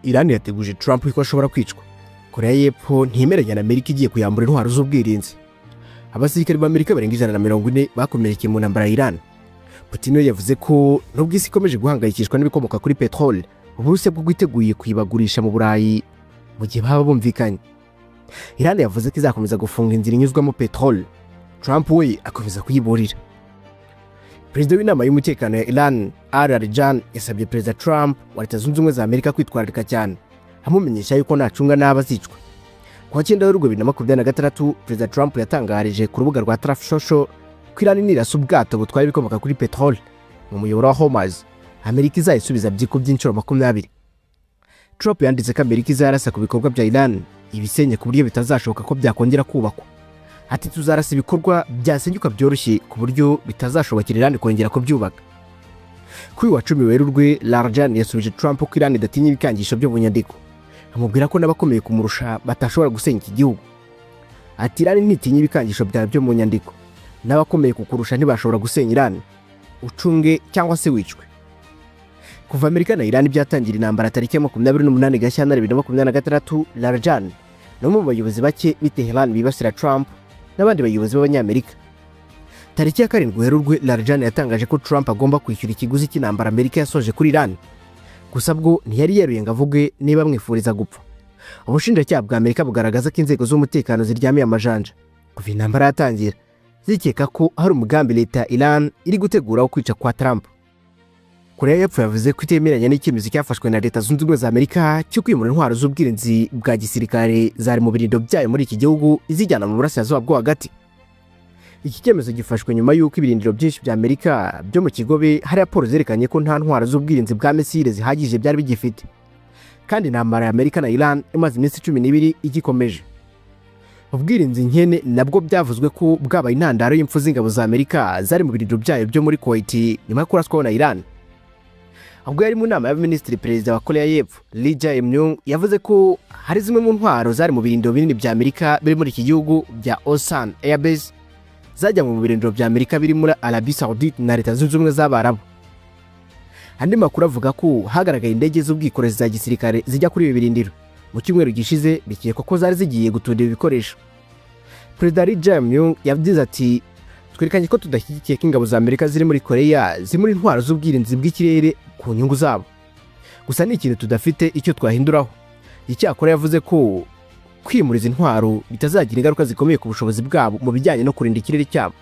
Iran yateguje Trump ko ashobora kwicwa. Korea y'Epfo ntimeranya na Amerika igiye kuyambura intwaro z'ubwirinzi. Abasirikare b'Amerika barenga 140 bakomerekeye mu ntambara ya Iran. Putin yavuze ko nubwo isi ikomeje guhangayikishwa n'ibikomoka kuri petrol, Uburusiya bwo gwiteguye kuyibagurisha mu Burayi mu gihe baba bumvikanye. Iran yavuze ko izakomeza gufunga inzira inyuzwamo petrol. Trump we akomeza kuyiburira. Perezida w'inama y'umutekano ya Iran, Al-Arjan, yasabye Perezida Trump wa Leta Zunze Ubumwe za Amerika kwitwararika cyane, amumenyesha yuko nacunga n'abazicwa. Kwa 9 Werurwe 2026, Perezida Trump yatangarije ku rubuga rwa Truth Social ko Iran nirasa ubwato butwara ibikomoka kuri petrol mu muyoboro wa Hormuz, Amerika izayisubiza byiko by'inshuro 20. Trump yanditse ko Amerika izarasa ku bikorwa bya Iran ibisenye ku buryo bitazashoboka ko byakongera kubakwa. Ati tuzarasa ibikorwa byasenyuka byoroshye ku buryo bitazashobokera Iran kongera kubyubaka. Kuri wa 10 Werurwe, Al-Arjan yasubije Trump ko Iran idatinya ibikangisho byo bunyandiko, amubwira ko n'abakomeye kumurusha batashobora gusenya iki gihugu. Ati Iran ntitinya ibikangisho byo mu nyandiko, n'abakomeye kukurusha ntibashobora gusenya Iran, ucunge cyangwa se wicwe. Kuva Amerika na Iran byatangira intambara tariki ya 28 Gashyantare 2026, Al-Arjan no mu bayobozi bake b'Tehran bibasira Trump n'abandi bayobozi b'Abanyamerika. Tariki ya 7 Werurwe, Al-Arjan yatangaje ko Trump agomba kwishyura ikiguzi cy'intambara Amerika yasoje kuri Iran. Gusa bwo ntiyari yeruye ngo avuge niba mwifuriza gupfa. Ubushinjacyaha bwa Amerika bugaragaza ko inzego z'umutekano ziryamiye amajanja kuva intambara yatangira, zikeka ko hari umugambi leta ya Iran iri gutegura wo kwica kwa Trump. Korea y'Epfo yavuze ko itemeranya n'icyemezo cyafashwe na Leta Zunze Ubumwe za Amerika cyo kwimura intwaro z'ubwirinzi bwa gisirikare zari mu birindo byayo muri iki gihugu izijyana mu burasirazuba bwo hagati. Iki cyemezo gifashwe nyuma y'uko ibirindiro byinshi bya Amerika byo mu Kigobe hari raporo zerekanye ko nta ntwaro z'ubwirinzi bwa misile zihagije byari bigifite, kandi intambara ya Amerika na Iran imaze iminsi 12 igikomeje. Ubwirinzi nkene nabwo byavuzwe ko bwabaye intandaro y'impfu z'ingabo za Amerika zari mu birindiro byayo byo muri Kuwait nyuma yo kuraswaho na Iran. Ubwo yari mu nama y'abaminisitiri, Perezida wa Korea y'Epfo Lee Jae-myung yavuze ko hari zimwe mu ntwaro zari mu birindiro binini bya Amerika biri muri iki gihugu bya Osan Air Base zajya mu birindiro bya Amerika biri muri Arabie Saoudite na Leta Zunze Ubumwe z'Abarabu. Andi makuru avuga ko hagaragaye indege z'ubwikorezi za gisirikare zijya kuri ibi birindiro mu cyumweru gishize, bikekwa ko zari zigiye gutunda ibikoresho. Perezida Lee Jae-myung yavuze ati twerekanye ko tudashyigikiye ko ingabo za Amerika ziri muri Korea zimuri intwaro z'ubwirinzi bw'ikirere ku nyungu zabo. Gusa ni ikintu tudafite icyo twahinduraho. Icyakora yavuze ko kwimuriza intwaro bitazagira ingaruka zikomeye ku bushobozi bwabo mu bijyanye no kurinda ikirere cyabo.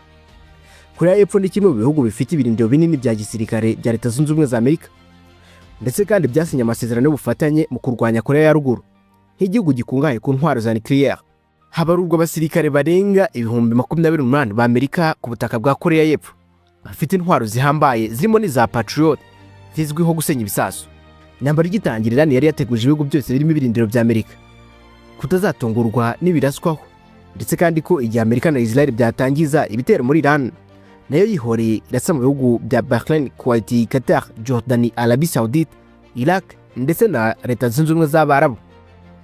Korea y'Epfo ni kimwe mu bihugu bifite ibirindiro binini bya gisirikare bya Leta Zunze Ubumwe za Amerika, ndetse kandi byasinye amasezerano y'ubufatanye mu kurwanya Korea ya Ruguru nk'igihugu gikungahaye ku ntwaro za nucleaire. Habarurwa abasirikare barenga 28,000 ba Amerika ku butaka bwa Korea y'Epfo bafite intwaro zihambaye zirimo n'iza Patriot zizwiho gusenya ibisasu. Intambara igitangira, Iran yari yateguje ibihugu byose birimo ibirindiro bya Amerika kutazatungurwa n'ibiraswaho, ndetse kandi ko igihe Amerika na Israel byatangiza ibitero muri Iran, nayo yihoreye irasa mu bihugu bya Bahrain, Kuwait, Qatar, Jordan, Arabie Saoudite, Iraq ndetse na Leta Zunze Ubumwe z'Abarabu.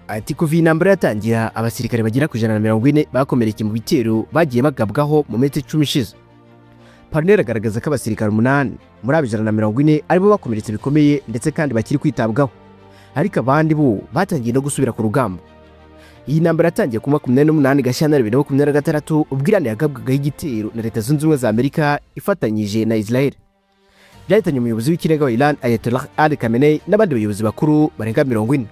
Ati kuva intambara yatangira, abasirikare bagera ku 140 bakomerekeye mu bitero bagiye bagabwaho mu minsi 10 ishize. Parnell agaragaza ko abasirikare 8 muri abo 140 aribo bakomeretse bikomeye ndetse kandi bakiri kwitabwaho, ariko abandi bo batangiye no gusubira ku rugamba. Iyi ntambara yatangiye ku 28 Gashyantare 2026 ubwo Iran yagabwagaho igitero na Leta Zunze Ubumwe za Amerika ifatanyije na Israel. Byahitanye umuyobozi w'ikirenga wa Iran Ayatollah Ali Khamenei n'abandi bayobozi bakuru barenga 40.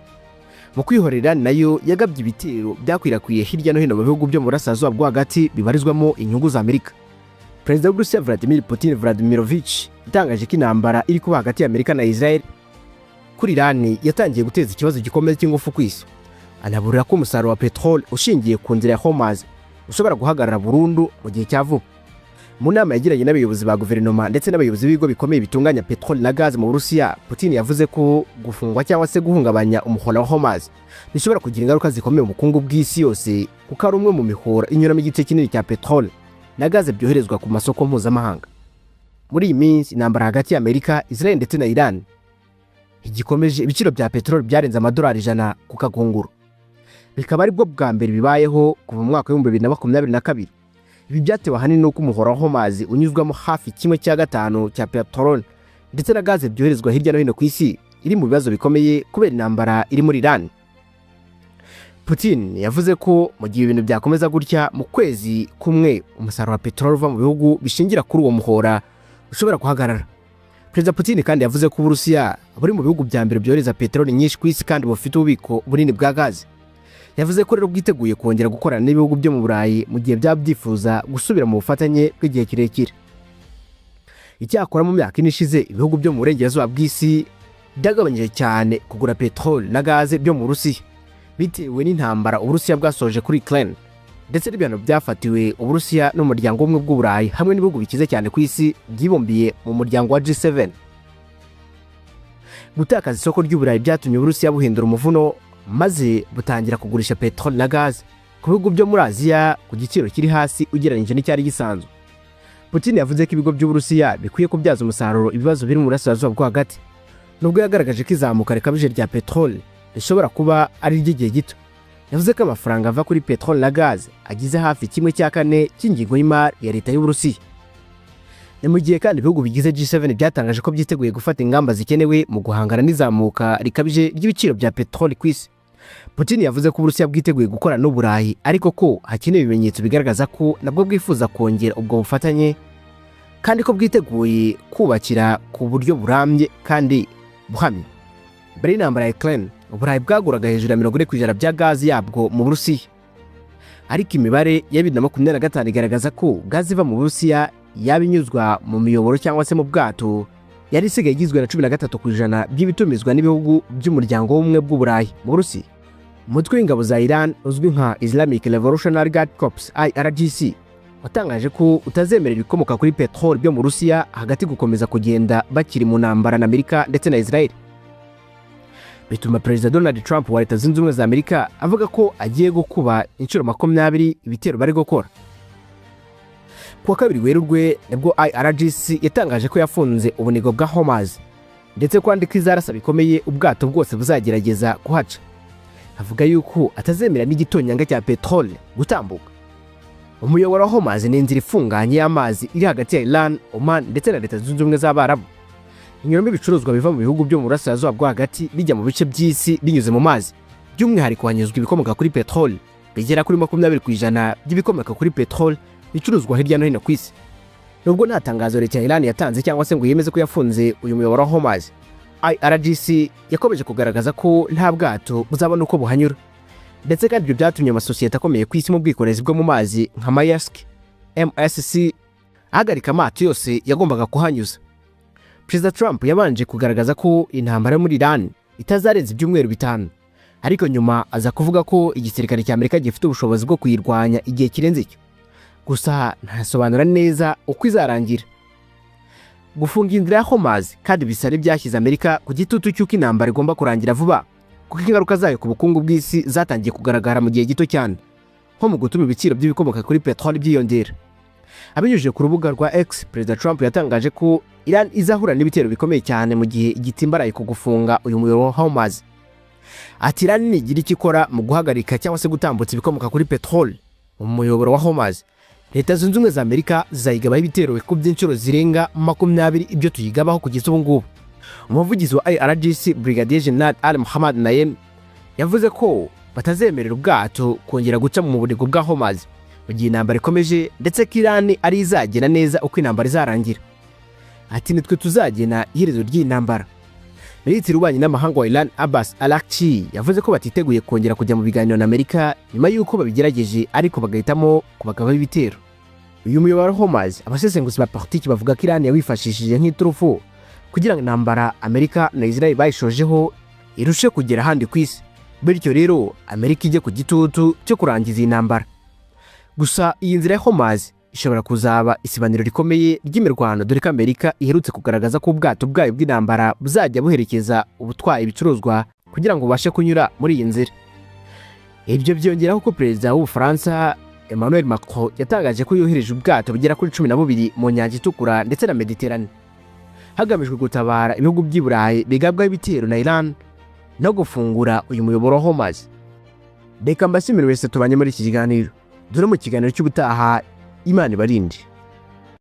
Mu kwihorera, Iran nayo yagabye ibitero byakwirakwiye hirya no hino mu bihugu byo mu burasirazuba bwo hagati bibarizwamo inyungu za Amerika. Perezida w'Uburusiya Vladimir Putin Vladimirovich yatangaje ko intambara iri kuba hagati ya Amerika na Israel kuri Iran yatangiye guteza ikibazo gikomeye cy'ingufu ku isi. Anaburira ko umusaruro wa petrol ushingiye ku nzira ya Hormuz ushobora guhagarara burundu mu gihe cya vuba. Mu nama yagiranye n'abayobozi ba guverinoma ndetse n'abayobozi b'ibigo bikomeye bitunganya petrol na gaz mu Burusiya, Putin yavuze ko gufungwa cyangwa se guhungabanya umuhora wa Hormuz bishobora kugira ingaruka zikomeye mu bukungu bw'isi yose, kuko ari umwe mu mihora inyuramo igice kinini cya petrol na gaz byoherezwa ku masoko mpuzamahanga. Muri iyi minsi intambara hagati ya Amerika, Israel ndetse na Iran igikomeje, ibiciro bya petrol byarenze $100 ku kagunguru. Bikaba ari bwo bwa mbere bibayeho kuva mu mwaka wa 2022. Ibi byatewe ahanini nuko umuhora wa Hormuz unyuzwamo hafi 1/5 cya petrol ndetse na gaz byoherezwa hirya no hino ku isi iri mu bibazo bikomeye kubera intambara iri muri Iran. Putin yavuze ko mu gihe ibintu byakomeza gutya mu kwezi kumwe umusaruro wa peteroli uva mu bihugu bishingira kuri uwo muhora ushobora guhagarara. Perezida Putin kandi yavuze ko Uburusiya buri mu bihugu bya mbere byohereza peteroli nyinshi ku isi kandi bufite ububiko bunini bwa gaze. Yavuze ko rero bwiteguye kongera gukorana n'ibihugu byo mu Burayi mu gihe byaba byifuza gusubira mu bufatanye bw'igihe kirekire. Icyakora mu myaka ine ishize ibihugu byo mu burengerazuba bw'isi byagabanyije cyane kugura peteroli na gaze byo mu Burusiya bitewe n'intambara Uburusiya bwasoje kuri Ukraine ndetse n'ibihano byafatiwe Uburusiya n'umuryango w'ubumwe bw'Uburayi hamwe n'ibihugu bikize cyane ku isi byibumbiye mu muryango wa G7. Gutakaza isoko ry'Uburayi byatumye Uburusiya buhindura umuvuno maze butangira kugurisha peteroli na gaze ku bihugu byo muri Aziya ku giciro kiri hasi ugereranyije n'icyari gisanzwe. Putin yavuze ko ibigo by'Uburusiya bikwiye kubyaza umusaruro ibibazo biri mu burasirazuba bwo hagati, nubwo yagaragaje ko izamuka rikabije rya peteroli rishobora kuba ari iry'igihe gito. Yavuze ko amafaranga ava kuri peteroli na gaze agize hafi 1/4 cy'ingingo y'imari ya leta y'Uburusiya. Ni mu gihe kandi ibihugu bigize G7 byatangaje ko byiteguye gufata ingamba zikenewe mu guhangana n'izamuka rikabije ry'ibiciro bya peteroli ku isi. Putin yavuze ko Uburusiya bwiteguye gukorana n'Uburayi ariko ko hakenewe ibimenyetso bigaragaza ko nabwo bwifuza kongera ubwo bufatanye kandi ko bwiteguye kubakira ku buryo burambye kandi buhamye. Mbere y'intambara ya Ukraine, Uburayi bwaguraga hejuru ya 40% bya gazi yabwo mu Burusiya, ariko imibare ya 2025 igaragaza ko gazi iva mu Burusiya yabinyuzwa mu miyoboro cyangwa se mu bwato yari isigaye igizwe na 13% by'ibitumizwa n'ibihugu by'umuryango w'ubumwe bw'Uburayi mu Burusiya. Umutwe w'ingabo za Iran uzwi nka Islamic Revolutionary Guard Corps IRGC watangaje ko utazemerera ibikomoka kuri peteroli byo mu Burusiya hagati gukomeza kugenda bakiri mu ntambara na Amerika ndetse na Israel. Bituma Perezida Donald Trump wa Leta Zunze Ubumwe za Amerika avuga ko agiye gukuba inshuro 20 ibitero bari gukora. Kuwa kabiri Werurwe nibwo IRGC yatangaje ko yafunze ubunigo bwa Hormuz ndetse kwandika izarasa bikomeye ubwato bwose buzagerageza kuhaca. Avuga yuko atazemera n'igitonyanga cya peteroli gutambuka. Umuyoboro wa Hormuz ni inzira ifunganye y'amazi iri hagati ya Iran, Oman ndetse na Leta Zunze Ubumwe z'Abarabu. Inyuramo ibicuruzwa biva mu bihugu byo mu burasirazuba bwo hagati bijya mu bice by'isi binyuze mu mazi. By'umwihariko hanyuzwa ibikomoka kuri peteroli bigera kuri 20% by'ibikomoka kuri peteroli bicuruzwa hirya no hino ku isi. Nubwo nta tangazo leta ya Iran yatanze cyangwa se ngo yemeze ko yafunze uyu muyoboro wa Hormuz, IRGC yakomeje kugaragaza ko nta bwato buzabona uko buhanyura. Ndetse kandi ibyo byatumye amasosiyete akomeye ku isi mu bwikorezi bwo mu mazi nka Maersk, MSC ahagarika amato yose yagombaga kuhanyuza. Perezida Trump yabanje kugaragaza ko intambara muri Iran itazarenza ibyumweru 5, ariko nyuma aza kuvuga ko igisirikare cya Amerika gifite ubushobozi bwo kuyirwanya igihe kirenze icyo. Gusa ntasobanura neza uko izarangira. Gufunga inzira ya Hormuz kandi bisari byashyize Amerika ku gitutu cy'uko intambara igomba kurangira vuba, kuko ingaruka zayo ku bukungu bw'isi zatangiye kugaragara mu gihe gito cyane, nko mu gutuma ibiciro by'ibikomoka kuri peteroli byiyongera. Abinyujije ku rubuga rwa X, Perezida Trump yatangaje ko Iran izahura n'ibitero bikomeye cyane mu gihe igitimbaraye ku gufunga uyu muyoboro wa Hormuz. Ati Iran nigira icyo ikora mu guhagarika cyangwa se gutambutsa ibikomoka kuri peteroli mu muyoboro wa Hormuz, Leta Zunze Ubumwe za Amerika zayigabaho ibitero ku by'inshuro zirenga 20 ibyo tuyigabaho kugeza ubu ngubu. Umuvugizi wa IRGC Brigadier General Al Muhammad Nayem yavuze ko batazemerera ubwato kongera guca mu bunigo bwa Hormuz mu gihe intambara ikomeje, ndetse ko Iran ari izagena neza uko intambara izarangira. Ati nitwe tuzagena iherezo ry'intambara. Minisitiri w'ububanyi n'amahanga wa Iran Abbas Araghchi yavuze ko batiteguye kongera kujya mu biganiro na Amerika nyuma y'uko babigerageje ariko bagahitamo kubagabaho ibitero. Uyu muyoboro wa Hormuz abasesenguzi ba politiki bavuga ko Iran yawifashishije nk'iturufu kugira ngo intambara Amerika na Israel bayishojeho irushe kugera ahandi ku isi, bityo rero Amerika ijye ku gitutu cyo kurangiza iyi ntambara. Gusa iyi nzira ya Hormuz ishobora kuzaba isibaniro rikomeye ry'imirwano, dore ko Amerika iherutse kugaragaza ko ubwato bwayo bw'intambara buzajya buherekeza ubutwaye ibicuruzwa kugira ngo ubashe kunyura muri iyi nzira. Ibyo byongeraho ko Perezida w'Ubufaransa Emmanuel Macron yatangaje ko yohereje ubwato bugera kuri 12 mu nyanja itukura ndetse na Mediterane, hagamijwe gutabara ibihugu by'i Burayi bigabwaho ibitero na Iran no gufungura uyu muyoboro wa Hormuz. Reka mbashimire wese tubanye muri iki kiganiro. Dore mu kiganiro cy'ubutaha, Imana ibarinde.